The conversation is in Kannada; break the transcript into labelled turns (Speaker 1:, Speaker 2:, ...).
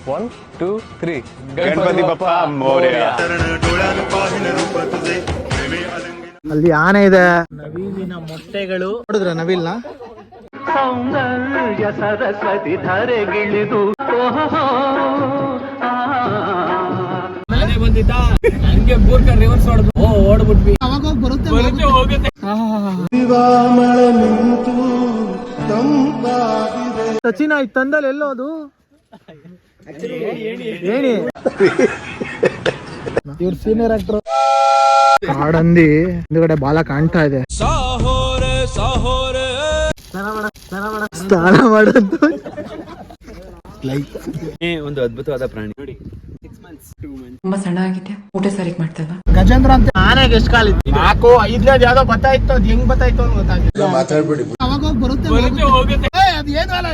Speaker 1: 1, 2, 3
Speaker 2: गणपति बप्पा मोरया।
Speaker 3: ಅಲ್ಲಿ ಆನೆ ಇದೆ, ನವಿಲಿನ ಮೊಟ್ಟೆಗಳು ನೋಡಿದ್ರ ನವಿಲ್ನ
Speaker 4: ಸೌಂದರ್ಯ ಸರಸ್ವತಿ ಧರೆಗಿಳಿದು ಬಂದಿದ್ದ ಹಂಗೆ ಬೂರ್ಕ ರಿವರ್ಸ್ ಹೊಡೆದು ಓಡ್ಬಿಟ್ವಿ.
Speaker 3: ಅವಾಗ ಬರುತ್ತೆ
Speaker 4: ಹೋಗುತ್ತೆ.
Speaker 3: ಸಚಿನ್ ಆಯ್ತು ತಂದಲ್ಲಿ ಎಲ್ಲೋ ಅದು ಹೇಳಿ ಇವ್ರ ಸೀನಿಯರ್ ಆಕ್ಟರ್. ಕಾಡಂದಿ ಹಿಂದ್ಗಡೆ ಬಾಲ ಕಾಣ್ತಾ ಇದೆ. ಸ್ನಾನ ಮಾಡಂತ
Speaker 2: ಒಂದು ಅದ್ಭುತವಾದ ಪ್ರಾಣಿ ನೋಡಿ.
Speaker 5: ತುಂಬಾ ಸಣ್ಣ ಆಗಿದ್ಯಾ, ಊಟ ಸರಿಗ್ ಮಾಡ್ತಲ್ವಾ?
Speaker 3: ಗಜೇಂದ್ರ ಅಂತ ಆನೆಗೆ ಎಷ್ಟು ಕಾಲಿತ್ತು? 4, 5 ಯಾವ್ದೋ ಬತ್ತಾಯ್ತು. ಅದ್ ಹೆಂಗ್ ಬತ್ತಾಯ್ತು ಅಂತ ಗೊತ್ತಾಗಿಲ್ಲ. ಮಾತಾಡ್ಬೇಡಿ. ಅವಾಗ ಬರುತ್ತೆ
Speaker 4: ಹೋಗುತ್ತೆ.
Speaker 3: ಅದ್ ಏನು ಅಲ್ಲ.